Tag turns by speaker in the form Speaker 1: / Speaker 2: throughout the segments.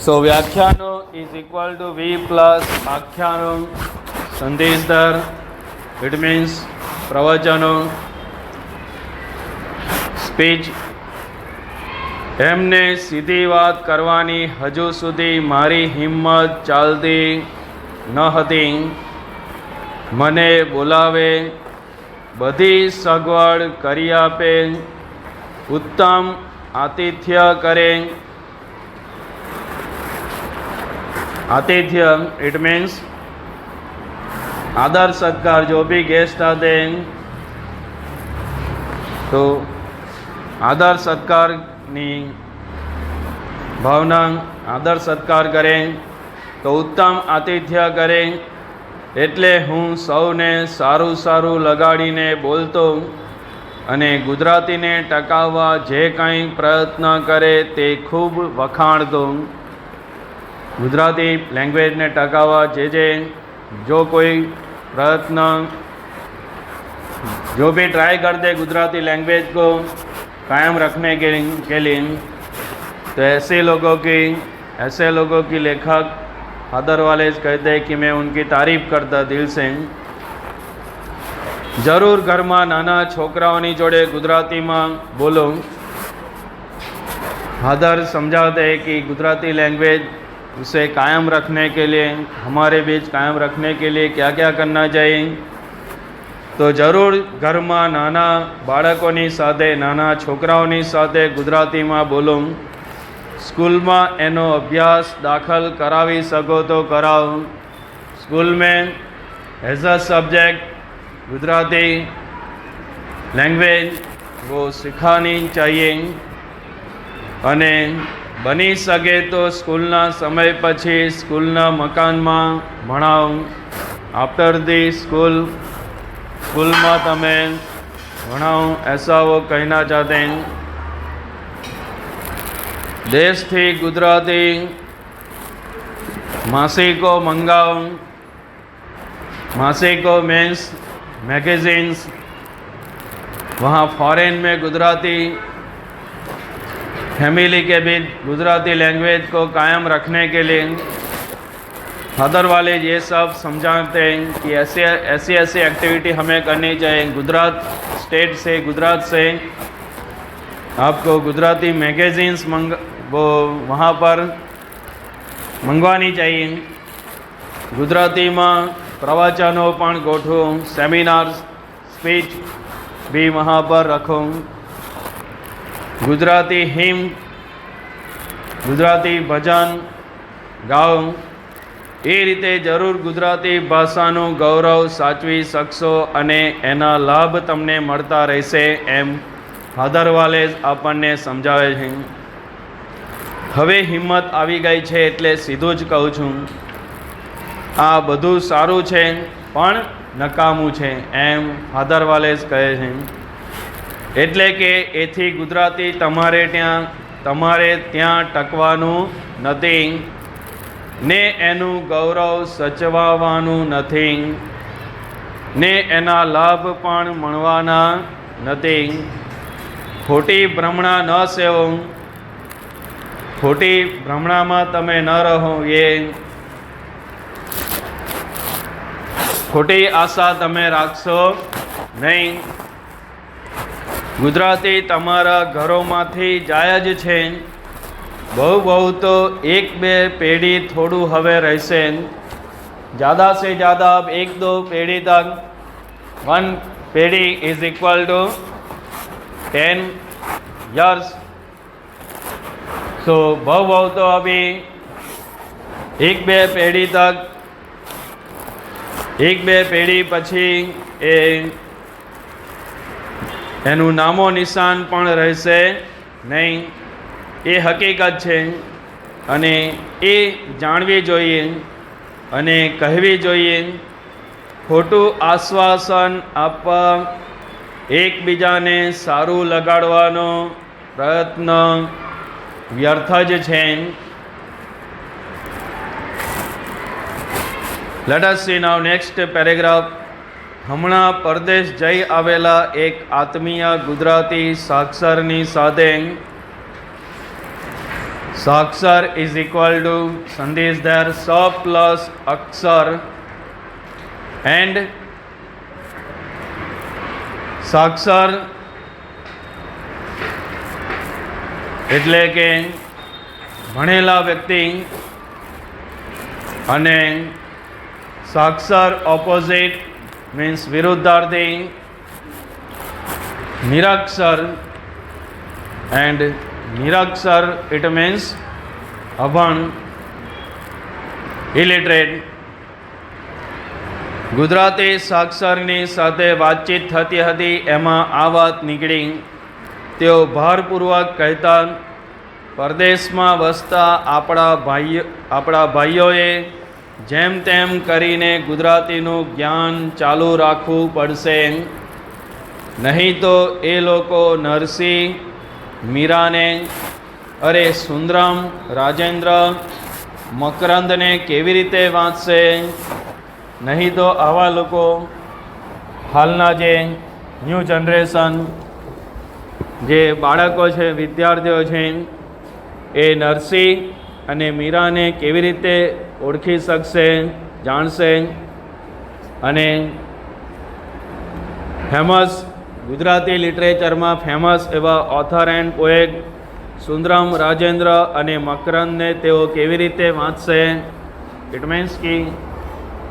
Speaker 1: So Vyakhyano is equal to V plus Akhyano Sandhisdhar. It means Pravachano, speech. એમને સીધી વાત કરવાની હજુ સુધી મારી હિંમત ચાલતી ન હતી. મને બોલાવે, બધી સગવડ કરી આપે, ઉત્તમ આતિથ્ય કરે. आतिथ्य इट मीन्स आदर सत्कार. जो भी गेस्ट आते हैं तो आदर सत्कार नी भावना, आदर सत्कार करें तो उत्तम आतिथ्य करें. एटले हूँ सौने सारू सारू लगाड़ीने बोलतो अने गुजरातीने टकाववा जे कांई प्रयत्न करे ते खूब वखाणतो. गुजराती लैंग्वेज ने टकावा जे जो कोई प्रयत्न जो भी ट्राई करते गुजराती लैंग्वेज को कायम रखने के लिए, तो ऐसे लोगों की लेखक फादर वालेस कहते हैं कि मैं उनकी तारीफ करता दिल से. जरूर घर में नाना छोकराओनी जोड़े गुजराती में बोलो. फादर समझाते हैं कि गुजराती लैंग्वेज उसे कायम रखने के लिए, हमारे बीच कायम रखने के लिए क्या क्या करना चाहिए. तो जरूर घर में नाना बाळकोनी साथे, नाना छोकराओनी साथे गुजराती में बोलो. स्कूल में एनो अभ्यास दाखल करावी सको तो कराओ. स्कूल में as a subject Gujarati language वो सिखानी चाहिए. अने बनी सके तो स्कूलना समय पछी स्कूलना मकान में भणाव. आफ्टर दी स्कूल में तमे भणाव, ऐसा वो कहना चाहते हैं. देश थी गुजराती मासिको मंगाओ. मासिको मीन्स मैगजीन्स. वहाँ फॉरेन में गुजराती फैमिली के बीच गुजराती लैंग्वेज को कायम रखने के लिए फादर वाले ये सब समझाते हैं कि ऐसी एक्टिविटी हमें करनी चाहिए. गुजरात से आपको गुजराती मैगजीन्स वो वहाँ पर मंगवानी चाहिए. गुजराती में प्रवचनों पण गोठो, सेमिनार्स, स्पीच भी वहाँ पर रखो. गुजराती हिम, गुजराती भजन गाओ. ए रीते जरूर गुजराती भाषाનું गौरव साचवी શકશો અને એના લાભ તમને મળતા રહેશે એમ ફાધર વાલેસ આપણને સમજાવે છે. હવે હિંમત આવી ગઈ છે એટલે સીધું જ કહું છું, આ બધું સારું છે પણ નકામું છે એમ ફાધર વાલેસ કહે છે. એટલે કે એથી ગુજરાતી તમારે ત્યાં ટકવાનું નથી ને એનું ગૌરવ સચવાવાનું નથી ને એના લાભ પણ મળવાના નથી. ખોટી ભ્રમણા ન સેવો, ખોટી ભ્રમણામાં તમે ન રહો. એ ખોટી આશા તમે રાખશો નહીં. गुजराती तमारा घरोमांथी जाय ज छे. बहु तो एक बे पेढ़ी थोड़ू हवे रहेशे. ज़्यादा से ज़्यादा अब 1-2 पेढ़ी तक 1 पेढ़ी इज इक्वल टू 10 years. सो बहु तो अभी 1-2 पेढ़ी तक, 1-2 पेढ़ी पछी એનું નામો નિશાન પણ રહેશે નહીં. એ હકીકત છે અને એ જાણવી જોઈએ અને કહેવી જોઈએ. ખોટું આશ્વાસન આપવા, એકબીજાને સારું લગાડવાનો પ્રયત્ન વ્યર્થ જ છે. Let us see now next paragraph. હમણાં પરદેશ જઈ આવેલા એક આત્મીય ગુજરાતી સાક્ષરની સાથે સાક્ષર ઇઝ ઇક્વલ ટુ સંધિ ઇઝ ધેર સ પ્લસ અક્ષર એન્ડ સાક્ષર એટલે કે ભણેલા વ્યક્તિ અને સાક્ષર ઓપોઝિટ મીન્સ વિરુદ્ધાર્થી નિરક્ષર એન્ડ નિરક્ષર ઇટ મીન્સ અભણ ઇલિટરેટ. ગુજરાતી સાક્ષરની સાથે વાતચીત થતી હતી એમાં આ વાત નીકળી. તેઓ ભારપૂર્વક કહેતા પરદેશમાં વસતા આપણા ભાઈઓએ જેમ તેમ કરીને ગુજરાતીનું જ્ઞાન ચાલુ રાખવું પડશે, નહીં તો એ લોકો નરસિંહ મીરાને, અરે સુંદરમ, રાજેન્દ્ર, મકરંદને કેવી રીતે વાંચશે? નહીં તો આવા લોકો હાલના જે ન્યૂ જનરેશન જે બાળકો છે, વિદ્યાર્થીઓ છે, એ નરસિંહ અને મીરાને કેવી રીતે ઓળખી શકશે, જાણશે? અને ફેમસ ગુજરાતી લિટરેચરમાં ફેમસ એવા author and poet Sundaram, Rajendra અને મકરંદને તેઓ કેવી રીતે વાંચશે? ઇટ મીન્સ કે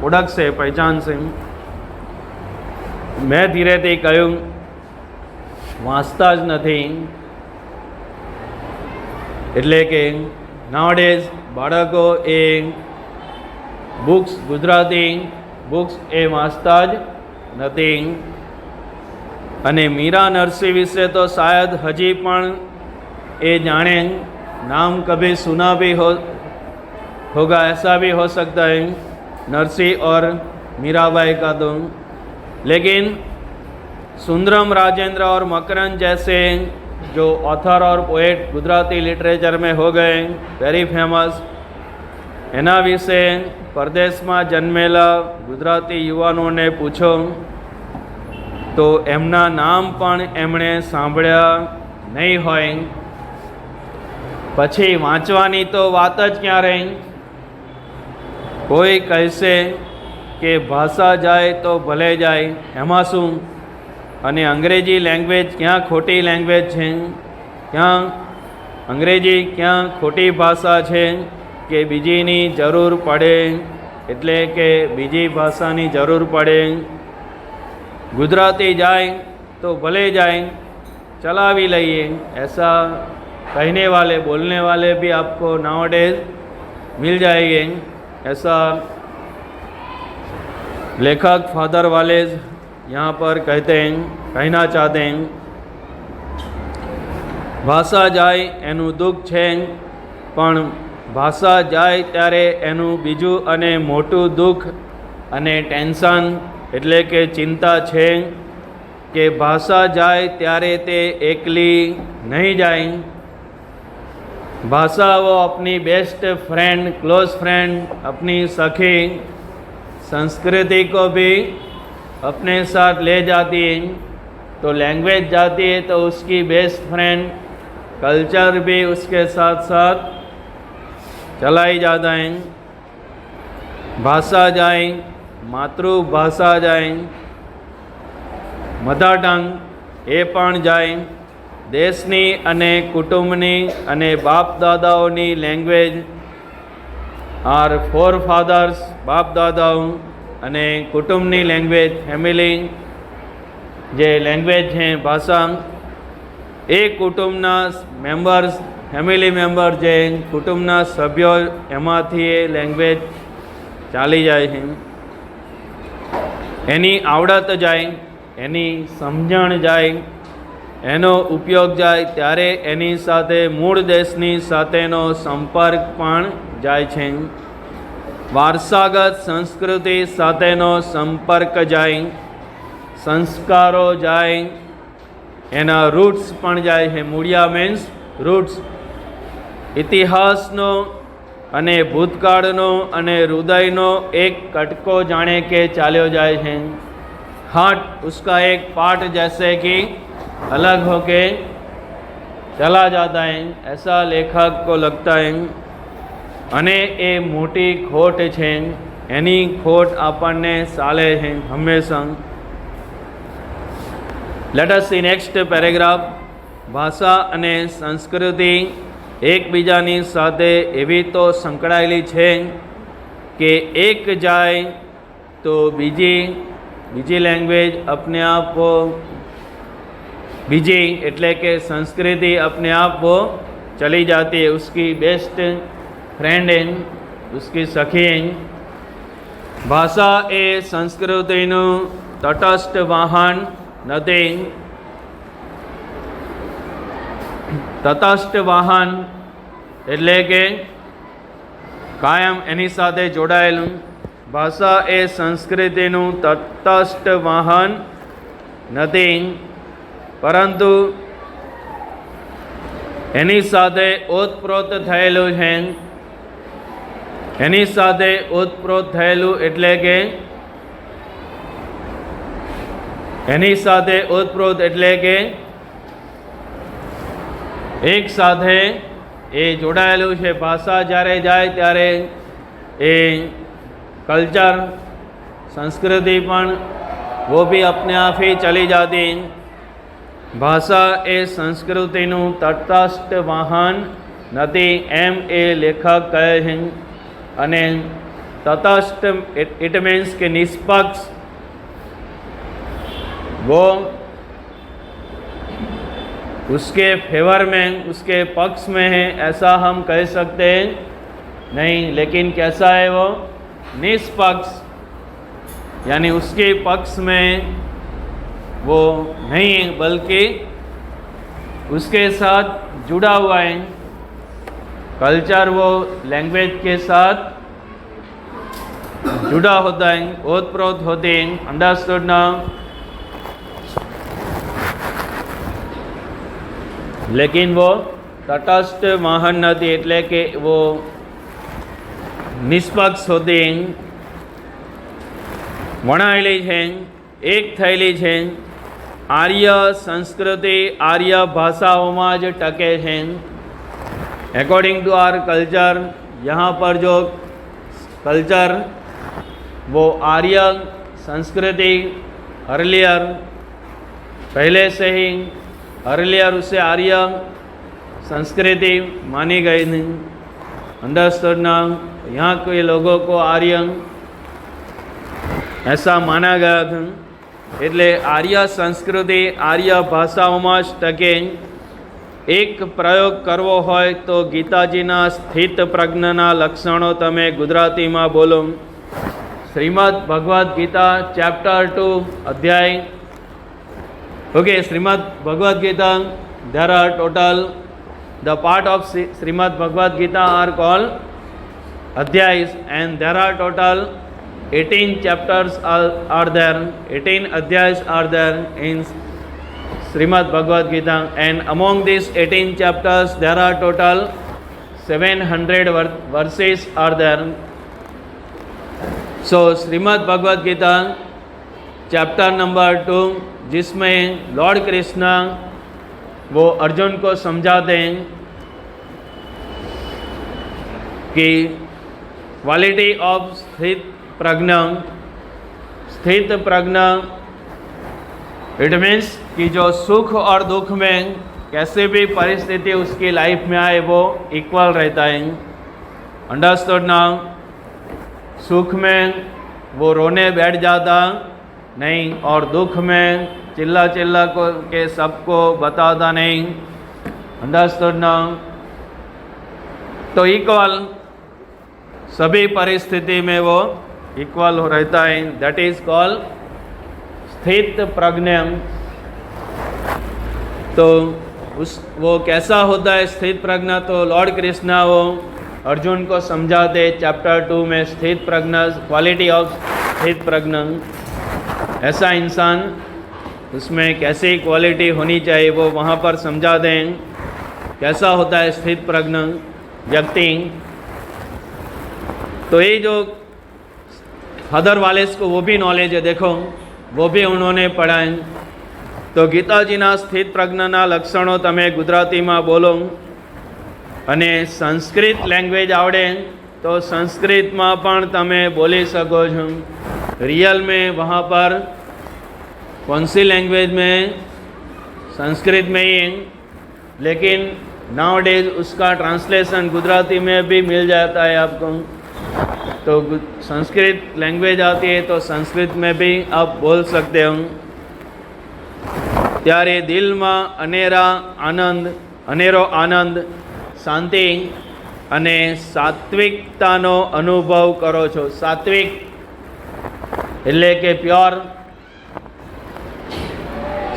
Speaker 1: ઓળખશે, પહેચાનશે. મેં ધીરેથી કહ્યું વાંચતા જ નથી. એટલે કે નાવડેઝ બાળકો એ બુક્સ, ગુજરાતી બુક્સ એ વાંચતા જ નથી. અને મીરા નરસિંહ વિશે તો શાયદ હજી પણ એ જાણે, નામ કભી સુના भी होगा, ऐसा भी हो सकता है नरसिंह और मीराबाई का तो. लेकिन सुंदरम, राजेंद्र और मकरंद जैसे जो ऑथर और पोएट गुजराती लिटरेचर में हो गए वेरी फेमस, એના વિશે પરદેશમાં જન્મેલા ગુજરાતી યુવાનોને પૂછો તો એમના નામ પણ એમણે સાંભળ્યા નહીં હોય. પછી વાંચવાની તો વાત જ ક્યાં રહી? કોઈ કહેશે કે ભાષા જાય તો ભલે જાય, એમાં શું? અને અંગ્રેજી લેંગ્વેજ ક્યાં ખોટી લેંગ્વેજ છે? ક્યાં અંગ્રેજી ક્યાં ખોટી ભાષા છે કે બીજીની જરૂર પડે, એટલે કે બીજી ભાષાની જરૂર પડે? गुजराती जाए तो भले जाए, चलावी लइए, ऐसा कहने वाले बोलने वाले भी आपको नाउअडेज मिल जाएंगे. ऐसा लेखक फादर वाले यहाँ पर कहते हैं, कहना चाहते हैं. भाषा जाए एनु दुख है, पण भाषा जाए त्यारे एनु बीजू अने मोटू दुख अने टेन्शन એટલે કે ચિંતા છે કે ભાષા જાય ત્યારે તે એકલી નહીં જાય. भाषा वो अपनी बेस्ट फ्रेंड, क्लोज फ्रेंड, अपनी सखी संस्कृति को भी अपने साथ ले जाती है. तो लैंग्वेज जाती है तो उसकी बेस्ट फ्रेंड कल्चर भी उसके साथ साथ चलाई जाता है. भाषा जाए, मातृभाषा जाए, मदर टंग એ પણ જાય. દેશની અને કુટુંબની અને બાપ દાદાઓની લેંગ્વેજ આર ફોર ફાધર્સ, બાપ દાદાઓ અને કુટુંબની લેંગ્વેજ, ફેમિલી જે લેંગ્વેજ છે, ભાષા, એ કુટુંબના મેમ્બર્સ, ફેમિલી મેમ્બર જે કુટુંબના સભ્યો, એમાંથી એ લેંગ્વેજ ચાલી જાય છે. એની આવડત જાય, એની સમજણ જાય, એનો ઉપયોગ જાય, ત્યારે એની સાથે મૂળ દેશની સાથેનો સંપર્ક પણ જાય છે. વારસાગત સંસ્કૃતિ સાથેનો સંપર્ક જાય, સંસ્કારો જાય, એના રૂટ્સ પણ જાય છે. મૂળિયા મીન્સ રૂટ્સ. ઇતિહાસનો અને ભૂતકાળનો અને હૃદયનો એક કટકો જાણે કે ચાલ્યો જાય છે. हार्ट उसका एक पार्ट जैसे कि अलग होके चला जाता है, ऐसा लेखक को लगता है। અને એ મોટી ખોટ છે, એની ખોટ આપણને ચાલે છે હંમેશા. Late us C next paragraph. ભાષા અને સંસ્કૃતિ એકબીજાની સાથે એવી તો સંકળાયેલી છે કે એક જાય તો બીજી લેંગ્વેજ अपने आप बीजी એટલે કે संस्कृति अपने आप वो चली जाती है. उसकी बेस्ट फ्रेंड है, उसकी सखी है. भाषा ए संस्कृतिનું તટસ્થ વાહન નથી. તટસ્થ વાહન એટલે કે કાયમ એની સાથે જોડાયેલું. ભાષા એ સંસ્કૃતિનું તટસ્થ વાહન નથી, પરંતુ એની સાથે ઓતપ્રોત થયેલું છે. એની સાથે ઓતપ્રોત થયેલું એટલે કે એની સાથે ઓતપ્રોત એટલે કે એક સાથે એ જોડાયેલું છે. ભાષા જ્યારે જાય ત્યારે એ કલ્ચર संस्कृति पण वो भी अपने आप ही चली जाती. भाषा ए संस्कृतिનું તટસ્થ વાહન નથી એમ એ લેખક કહે છે. અને તટસ્થ इट मीन्स के निष्पक्ष, वो उसके फेवर में, उसके पक्ष में है ऐसा हम कह सकते हैं नहीं. लेकिन कैसा है वो? निष्पक्ष, यानी उसके पक्ष में वो नहीं बल्कि उसके साथ जुड़ा हुआ है. कल्चर वो लैंग्वेज के साथ जुड़ा होता है, ओतप्रोत होते हैं. अंडरस्टूड ना? लेकिन वो तटस्थ वाहन नहीं, એટલે કે वो निष्पक्ष होते हैं. વણાયેલી છે, એક થયેલી છે. આર્ય સંસ્કૃતિ આર્ય ભાષાઓમાં જ ટકે છે. अकॉर्डिंग टू आवर कल्चर, यहाँ पर जो कल्चर वो आर्य संस्कृति अर्लियर, पहले से ही अर्लियर उसे आर्य संस्कृति मानी गई थी. अंडरस्टूड ना? यहाँ के लोगों को आर्य ऐसा माना गया था. એટલે આર્ય સંસ્કૃતિ આર્ય ભાષાઓમાં જ ટકે. એક પ્રયોગ કરવો હોય તો ગીતાજીના સ્થિત પ્રજ્ઞના લક્ષણો તમે ગુજરાતીમાં બોલો. શ્રીમદ ભગવદ્ ગીતા ચેપ્ટર 2 અધ્યાય. Okay, Shrimad Bhagavad Gita, there are total, the part of Srimad Bhagavad Gita are called adhyayas, and there are total 18 chapters are there, 18 adhyayas are there in Srimad Bhagavad Gita, and among these 18 chapters there are total 700 verses are there. So Srimad Bhagavad Gita chapter number 2, जिसमें Lord Krishna वो अर्जुन को समझाते हैं कि quality of स्थित प्रज्ञा. स्थित प्रज्ञा it means कि जो सुख और दुख में कैसे भी परिस्थिति उसकी लाइफ में आए वो इक्वल रहता है. अंडरस्टूड ना? सुख में वो रोने बैठ जाता नहीं और दुख में चिल्ला चिल्ला को के सबको बताता नहीं. अंडरस्टूड ना? तो इक्वल सभी परिस्थिति में वो इक्वल हो रहता है. दैट इज कॉल्ड स्थित प्रज्ञा. तो वो कैसा होता है स्थित प्रज्ञा? तो लॉर्ड कृष्णा वो अर्जुन को समझाते चैप्टर 2 में स्थित प्रज्ञा, क्वालिटी ऑफ स्थित प्रज्ञा. ऐसा इंसान, उसमें कैसी क्वालिटी होनी चाहिए वो वहाँ पर समझा दें. कैसा होता है स्थित प्रज्ञा व्यक्ति? तो ये जो अदर वाले को वो भी नॉलेज है, देखो वो भी उन्होंने पढ़ा है. તો ગીતાજીના સ્થિત પ્રજ્ઞાના લક્ષણો તમે ગુજરાતીમાં બોલો, અને સંસ્કૃત લેંગ્વેજ આવડે तो संस्कृत में पण तमे बोली सको छो। रियल में वहाँ पर कौन सी लैंग्वेज में, संस्कृत में ही, लेकिन नाउ डेज उसका ट्रांसलेशन गुजराती में भी मिल जाता है आपको। तो संस्कृत लैंग्वेज आती है तो संस्कृत में भी आप बोल सकते हो। त्यारे दिल में अनेरो आनंद, शांति अने सात्विकतानो अनुभव करो छो। सात्विक एटले के प्योर,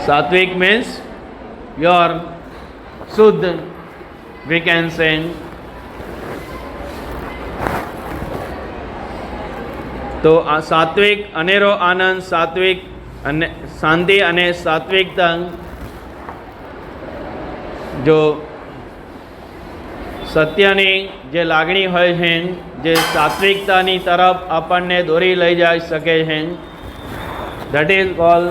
Speaker 1: सात्विक मीन्स प्योर, शुद्ध, वी कैन से। तो सात्विक अनेरो आनंद, सात्विक अने शांति अने सात्विकता, जो सत्यनी जे लागणी होय छे, जे सात्विकतानी तरफ आपणने दोरी लई जाई सके छे, देट इज कॉल्ड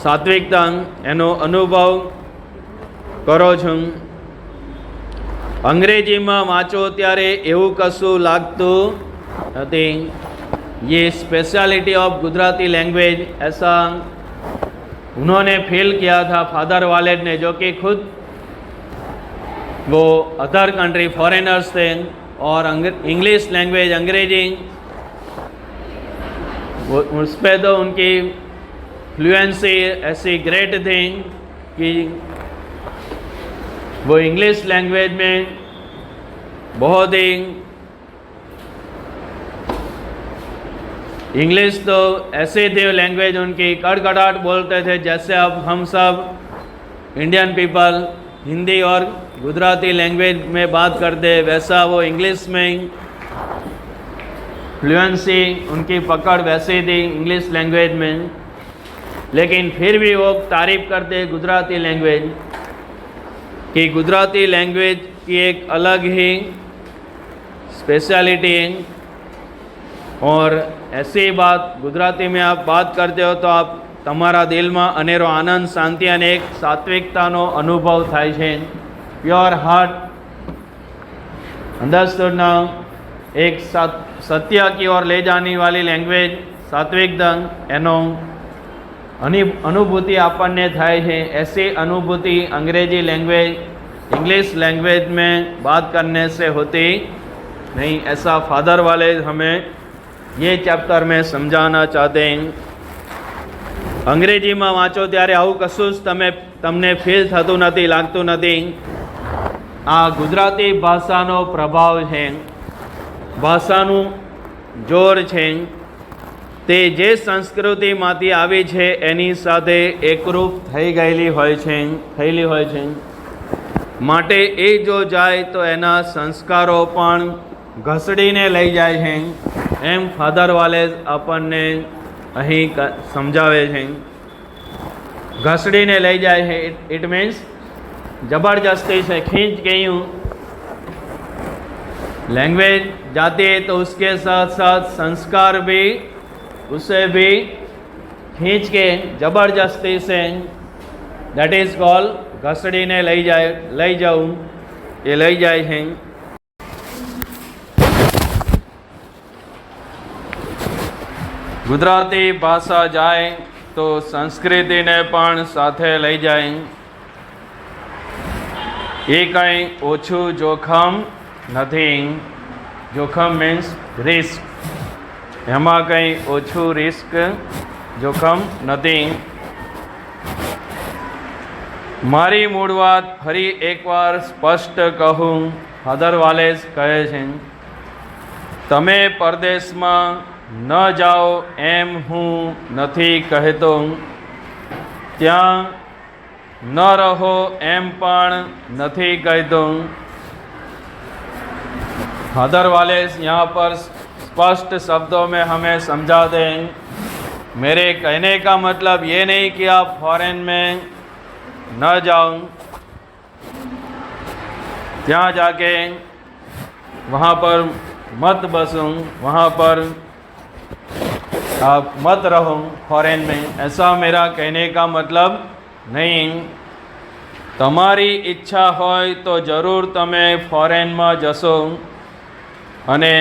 Speaker 1: सात्विकता। एनो अनुभव करो छो। अंग्रेजी में वाँचो त्यारे एवं कशु लागतु नथी। ये स्पेशलिटी ऑफ गुजराती लैंग्वेज, ऐसा उन्होंने फील किया था फादर वालेट ने, जो कि खुद वो अदर कंट्री फॉरेनर्स थे, और इंग्लिश लैंग्वेज, अंग्रेजी, उस पर तो उनकी फ्लुएंसी ऐसी ग्रेट थी कि वो इंग्लिश लैंग्वेज में बहुत ही, इंग्लिश तो ऐसे थे लैंग्वेज उनकी, कड़कड़ाहट बोलते थे जैसे अब हम सब इंडियन पीपल हिंदी और गुजराती लैंग्वेज में बात करते, वैसा वो इंग्लिश में फ्लुएंसी, उनकी पकड़ वैसे थी इंग्लिश लैंग्वेज में। लेकिन फिर भी वो तारीफ़ करते गुजराती लैंग्वेज कि गुजराती लैंग्वेज की एक अलग ही स्पेशलिटी है। और ऐसी बात गुजराती में आप बात करते हो तो आप तमारा दिल में अनेरो आनंद, शांति और एक सात्विकतानो अनुभव थाय छे। Pure heart, understood now. एक सत्य की ओर ले जाने वाली लैंग्वेज सात्विकता, एनो अनुभूति आपने थाय है। ऐसी अनुभूति अंग्रेजी लैंग्वेज, इंग्लिश लैंग्वेज में बात करने से होती नहीं, ऐसा फादर वाले हमें ये चैप्टर में समझाना चाहते हैं। अंग्रेजी में वाँचो त्यारे आवुं कशुं ज तमने फील थतुं नथी, लागतुं नथी। आ गुजराती भाषानो प्रभाव है, भाषानुं जोर छे। ते जे संस्कृति मांथी आवी छे एनी साथे एकरूप थई गયેલી હોય છે, થયેલી હોય છે। માટે એ જો જાય તો એના સંસ્કારો પણ ઘસડીને લઈ જાય છે, એમ ફાધર વાલે આપણને અહીં સમજાવે છે। ઘસડીને લઈ જાય છે, ઇટ મીન્સ जबरदस्ती से खींच गई हूँ। लैंग्वेज जाती है तो उसके साथ साथ संस्कार भी, उसे भी खींच के जबरदस्ती से, दैट इज कॉल्ड घसड़ी ने लई जाऊँ, ये लई जाए हैं। गुजराती भाषा जाए तो संस्कृति ने पण साथे लई जाए। ये कहीं ओछू जोखम नहीं। जोखम मीन्स रिस्क, एमां कहीं ओछू रिस्क, जोखम नहीं। मारी मूळ वात फरी एकवार स्पष्ट कहूँ, फादर वालेस कहे छे, तमे परदेश में न जाओ एम हूँ नहीं कहतो, त्यां न रहो एम पण नहीं कहतो। फादर वालेस यहाँ पर स्पष्ट शब्दों में हमें समझा दें। मेरे कहने का मतलब ये नहीं कि आप फॉरेन में न जाओ, ત્યાં जाके वहाँ पर मत बसूं, वहाँ पर आप मत रहो फॉरेन में, ऐसा मेरा कहने का मतलब नहीं। તમારી ઈચ્છા હોય તો જરૂર તમે ફોરેનમાં જશો અને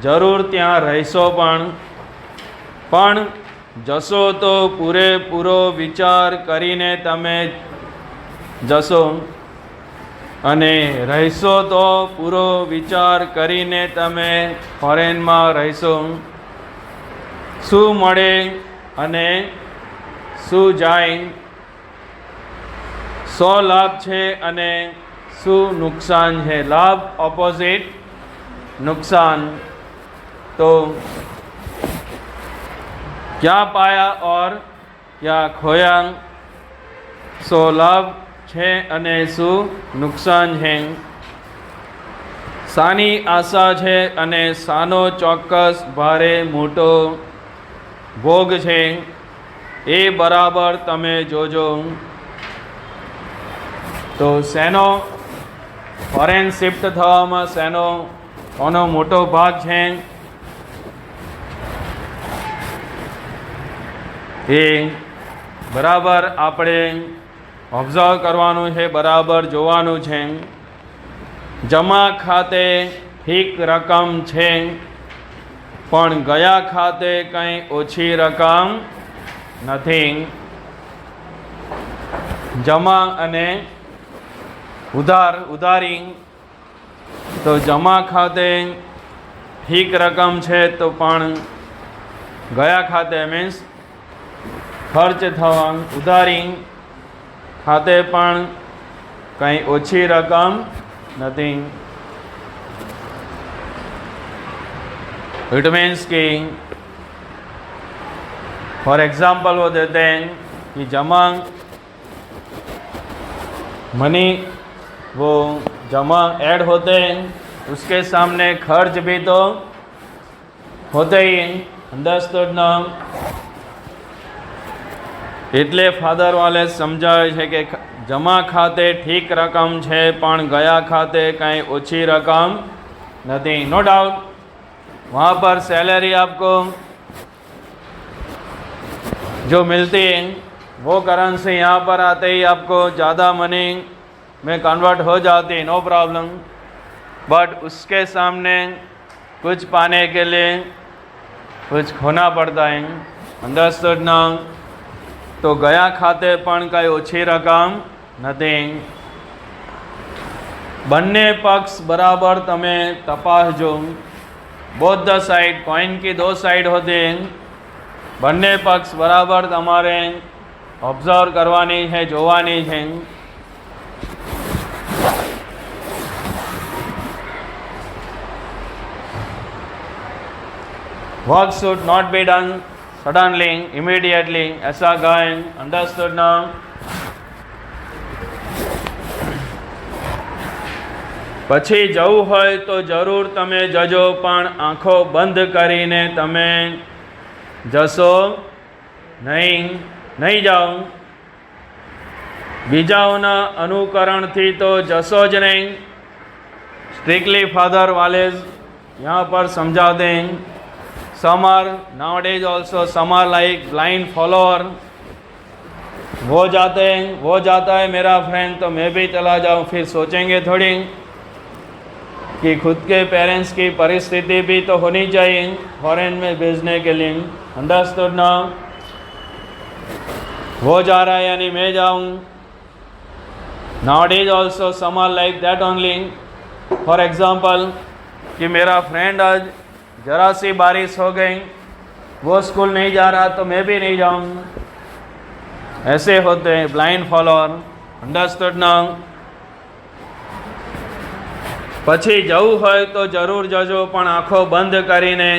Speaker 1: જરૂર ત્યાં રહેશો, પણ જશો તો પૂરેપૂરો વિચાર કરીને તમે જશો અને રહેશો તો પૂરો વિચાર કરીને તમે ફોરેનમાં રહેશો। શું મળે અને શું જાય, 100 લાભ છે અને શું નુકસાન છે। લાભ ઓપોઝિટ नुकसान। तो क्या पाया और क्या खोया, 100 लाभ છે અને શું નુકસાન છે। શાની આશા છે અને શાનો ચોક્કસ ભારે મોટો ભોગ છે, એ બરાબર તમે જોજો। તો શેનો ફોરેન શિફ્ટ થવામાં કોનો મોટો ભાગ છે, એ બરાબર આપણે ઓબ્ઝર્વ કરવાનું છે, બરાબર જોવાનું છે। જમા ખાતે ઠીક રકમ છે પણ ગયા ખાતે કંઈ ઓછી રકમ નથી। જમા અને ઉધારી, તો જમા ખાતે ઠીક રકમ છે તો પણ ગયા ખાતે મીન્સ ખર્ચ થવા, ઉધારી ખાતે પણ કંઈ ઓછી રકમ નથી। इट मीन्स कि फॉर एग्जाम्पल वो देते हैं कि जमा मनी, वो जमा ऐड होते हैं, उसके सामने खर्च भी तो होते ही। अंडरस्टूड ना। એટલે ફાધર વાલે સમજાવે છે કે જમા ખાતે ઠીક રકમ છે પણ ગયા ખાતે કંઈ ઓછી રકમ નથી। नो डाउट वहाँ पर सैलरी आपको जो मिलती है वो करेंसी यहाँ पर आते ही आपको ज़्यादा मनी में कन्वर्ट हो जाती है, नो प्रॉब्लम। बट उसके सामने कुछ पाने के लिए कुछ खोना पड़ता है। अंडरस्टूड ना। तो गया खाते पण कई ओછી रकम नहीं। बन्ने पक्ष बराबर तमे तपासजो। बोथ द साइड, कॉइन की 2 साइड होती हैं। बन्ने पक्ष बराबर तमारे ऑब्जर्व करवानी है, जोवानी है। Work should not be done suddenly, immediately, ऐसा गायन। अंडरस्टूड ना। પછી જવું હોય તો જરૂર તમે જજો પણ આંખો બંધ કરીને તમે જશો નહીં જાઓ। બીજાઓના અનુકરણથી તો જશો જ નહીં। સ્ટ્રિક્ટલી ફાધર વાલેज यहाँ पर समझाते हैं। some are nowadays also some are like blind follower। वो जाता है मेरा फ्रेंड तो मैं भी चला जाऊँ, फिर सोचेंगे थोड़ी कि खुद के पेरेंट्स की परिस्थिति भी तो होनी चाहिए फॉरेन में भेजने के लिए। अंडरस्टूड ना। वो जा रहा है यानी मैं जाऊँ। Nowadays also some are like that only. For example कि मेरा फ्रेंड आज जरा सी बारिश हो गई, वो स्कूल नहीं जा रहा तो मैं भी नहीं जाऊँ। ऐसे होते हैं ब्लाइंड फॉलोअर। अंडरस्टूड ना। પછી જવું હોય તો જરૂર જજો પણ આંખો બંધ કરીને,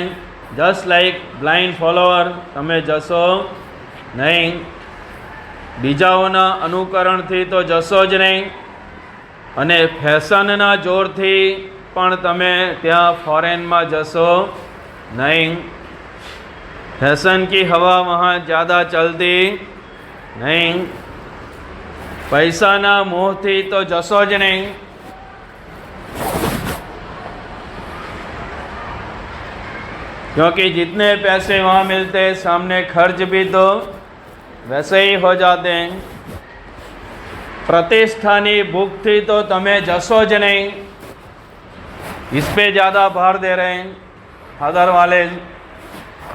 Speaker 1: જસ્ટ લાઈક બ્લાઇન્ડ ફોલોઅર તમે જશો નહીં। બીજાઓના અનુકરણથી તો જશો જ નહીં અને ફેશનના જોરથી પણ તમે ત્યાં ફોરેનમાં જશો નહીં। फैशन की हवा वहाँ ज़्यादा चलती नहीं। पैसाना मोहથી તો જશો જ નહીં। क्योंकि जितने पैसे वहाँ मिलते हैं सामने खर्च भी तो वैसे ही हो जाते हैं। प्रतिष्ठानी भूख थी तो तमें जसो ज नहीं, इस पे ज़्यादा भार दे रहे हैं फादर वाले।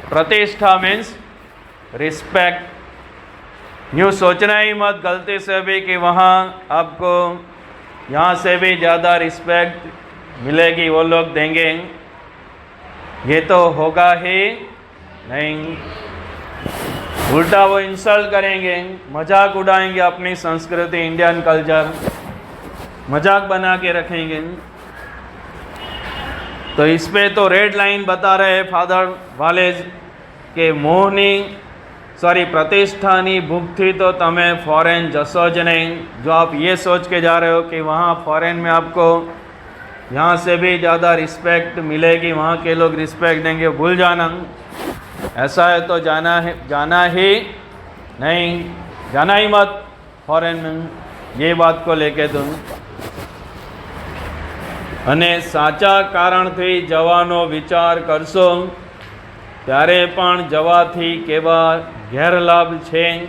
Speaker 1: प्रतिष्ठा मीन्स रिस्पेक्ट। यूँ सोचना ही मत गलती से भी कि वहाँ आपको यहाँ से भी ज़्यादा रिस्पेक्ट मिलेगी, वो लोग देंगे, ये तो होगा ही नहीं। उल्टा वो इंसल्ट करेंगे, मजाक उड़ाएंगे, अपनी संस्कृति इंडियन कल्चर मजाक बना के रखेंगे। तो इस पे तो रेड लाइन बता रहे फादर वाले के मोहनी प्रतिष्ठानी भूख थी तो तमें फॉरेन जसो ज नहीं। जो आप ये सोच के जा रहे हो कि वहाँ फॉरेन में आपको यहाँ से भी ज़्यादा रिस्पेक्ट मिलेगी, वहाँ के लोग रिस्पेक्ट देंगे, भूल जाना। ऐसा है तो जाना ही नहीं, जाना ही मत फॉरेन में, ये बात को लेके तुम। અને સાચા કારણથી જવાનો વિચાર કરશો ત્યારે પણ જવાથી કેવા ગેરલાભ છે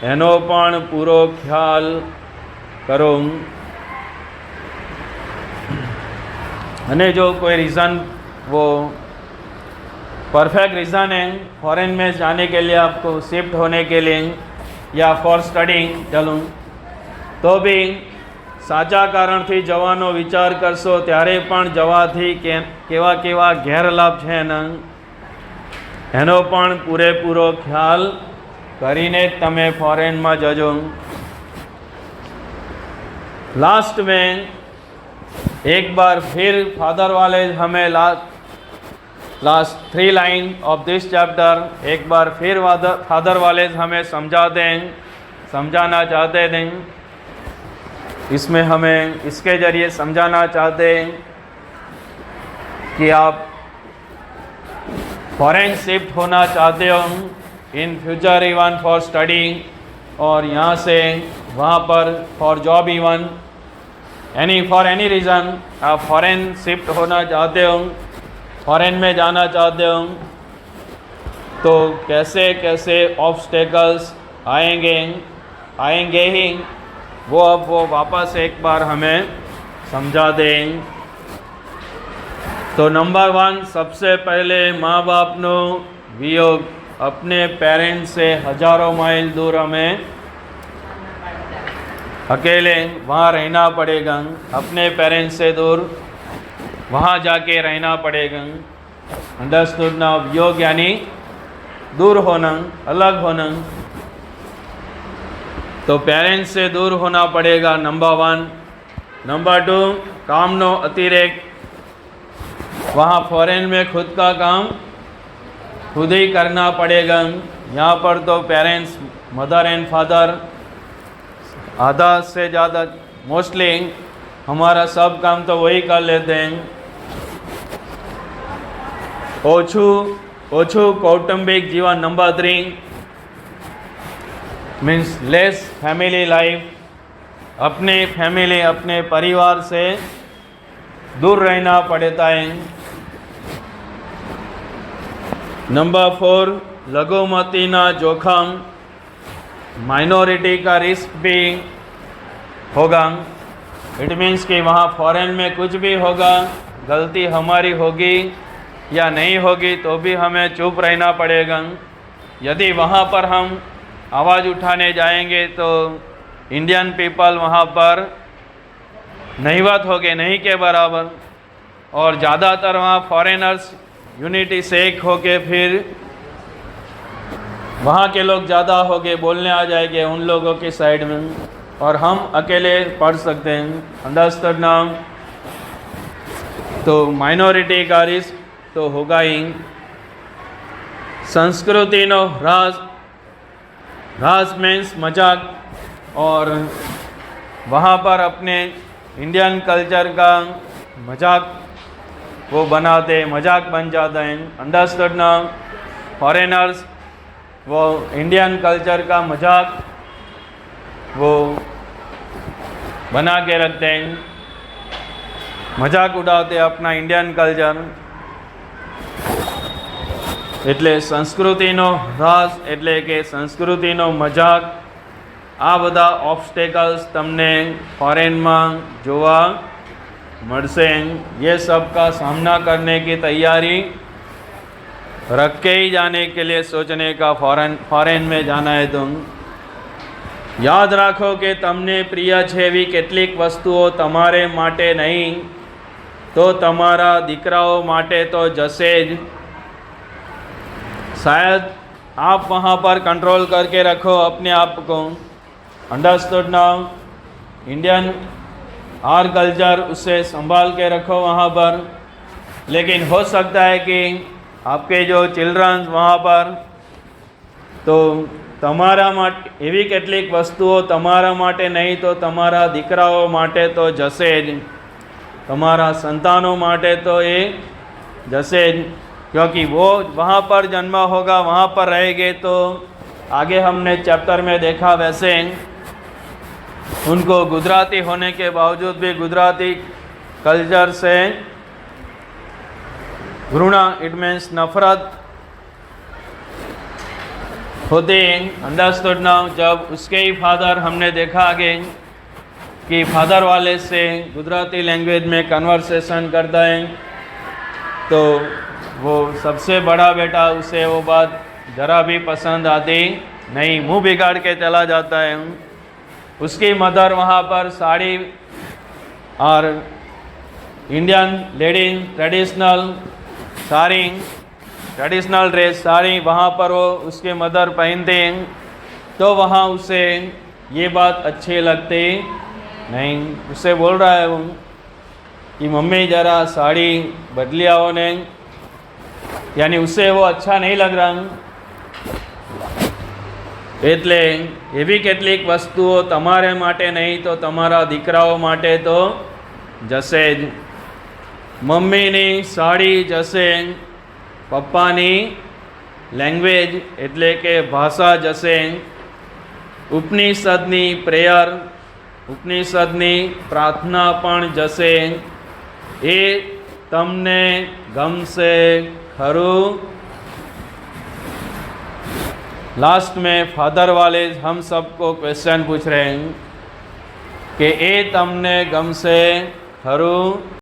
Speaker 1: એનો પણ પૂરો ખ્યાલ કરો। અને जो कोई रीज़न वो परफेक्ट रीज़न है फॉरेन में जाने के लिए, आपको शिफ्ट होने के लिए या फॉर स्टडी चलूँ, तो भी साचा कारणथी जवानो विचार करशो त्यारे पण जवाथी केवा केवा गैरलाभ छे ने एनो पण पूरेपूरो ख्याल करीने तमे फॉरेन में जजो। लास्ट में एक बार फिर फादर वाले हमें last 3 line of this chapter एक बार फिर फादर वाले हमें समझाना चाहते हैं। इसमें हमें इसके ज़रिए समझाना चाहते हैं कि आप फॉरेन शिफ्ट होना चाहते हो in future even for study, और यहाँ से वहाँ पर for job even for any reason आप फॉरेन शिफ्ट होना चाहते हो, फॉरेन में जाना चाहते हो, तो कैसे कैसे ऑब्स्टेकल्स आएंगे ही वो अब वो वापस एक बार हमें समझा दें। तो नंबर 1 सबसे पहले माँ बाप नो वियोग, अपने पेरेंट्स से हज़ारों माइल दूर हमें अकेले वहाँ रहना पड़ेगा, अपने पेरेंट्स से दूर वहाँ जाके रहना पड़ेगा। अंडरस्टूड ना? वियोग यानी दूर होना, अलग होना। तो पेरेंट्स से दूर होना पड़ेगा, नंबर 1। नंबर 2 काम नो अतिरेक, वहाँ फॉरेन में खुद का काम खुद ही करना पड़ेगा। यहाँ पर तो पेरेंट्स मदर एंड फादर आधा से ज़्यादा मोस्टली हमारा सब काम तो वही कर लेते हैं। ओछू कौटुंबिक जीवन, number 3 means less family life, अपने फैमिली अपने परिवार से दूर रहना पड़ता है। नंबर 4 लघुमती ना जोखम, माइनॉरिटी का रिस्क भी होगा। इट मीन्स कि वहाँ फॉरेन में कुछ भी होगा, गलती हमारी होगी या नहीं होगी तो भी हमें चुप रहना पड़ेगा। यदि वहाँ पर हम आवाज़ उठाने जाएंगे तो इंडियन पीपल वहाँ पर नहीवत हो गए, नहीं के बराबर, और ज़्यादातर वहाँ फॉरेनर्स यूनिटी से एक हो के फिर वहाँ के लोग ज़्यादा हो गए, बोलने आ जाएंगे उन लोगों की साइड में, और हम अकेले पढ़ सकते हैं। अंडरस्टूड ना? तो माइनॉरिटी का रिस्क तो होगा ही। संस्कृति नो ह्रास मीन्स मजाक, और वहाँ पर अपने इंडियन कल्चर का मजाक वो बनाते, मजाक बन जाता है। अंडरस्टूड ना? फॉरेनर्स वो इंडियन कल्चर का मजाक वो बना के रखते हैं, मजाक उड़ाते अपना इंडियन कल्चर। એટલે સંસ્કૃતિનો હ્રાસ એટલે કે સંસ્કૃતિનો મજાક, આ બધા ऑब्स्टेकल्स તમને फॉरेन में જોવા મળશે। ये सब का सामना करने की तैयारी रख के ही जाने के लिए सोचने का फॉरेन में जाना है। तुम याद राखो कि तमने प्रिय छे एवी કેટલીક વસ્તુઓ તમારે માટે નહીં તો તમારા દીકરાઓ માટે તો જશે જ। शायद आप वहाँ पर कंट्रोल करके रखो अपने आप को। Understood now? Indian our culture उससे संभाल के रखो वहाँ पर। लेकिन हो सकता है कि आपके जो चिल्ड्रन वहाँ पर तो તમારા માટે એવી કેટલીક વસ્તુઓ તમારા માટે નહીં તો તમારા દીકરાઓ માટે તો જશે જ, તમારા સંતાનો માટે તો એ જશે જ। क्योंकि वो वहाँ पर जन्मा होगा, वहाँ पर रहेंगे तो आगे हमने चैप्टर में देखा वैसे उनको गुजराती होने के बावजूद भी गुजराती कल्चर से घृणा, इट मीन्स नफरत होते। Understood now? जब उसके ही फादर हमने देखा आगे कि फादर वाले से गुजराती लैंग्वेज में कन्वर्सेशन करता है तो वो सबसे बड़ा बेटा उसे वो बात ज़रा भी पसंद आती नहीं, मुंह बिगाड़ के चला जाता है। उसकी मदर वहाँ पर साड़ी और Indian lady traditional sari, traditional dress sari वहाँ पर वो उसके मदर पहनते हैं तो वहाँ उसे ये बात अच्छी लगती नहीं। उससे बोल रहा है वो कि मम्मी ज़रा साड़ी बदली आओ ने, यानी उससे वो अच्छा नहीं लग रहा। એટલે એવી કેટલીક વસ્તુઓ તમારે માટે નહીં તો તમારા દીકરાઓ માટે તો જશે જ। મમ્મીની સાડી જશે, પપ્પાની લેંગ્વેજ એટલે કે ભાષા જશે, ઉપનિષદની પ્રેયર, ઉપનિષદની પ્રાર્થના પણ જશે। એ તમને ગમશે खरू? लास्ट में फादर वाले हम सबको क्वेश्चन पूछ रहे हैं कि ए तमने गमसे खरू?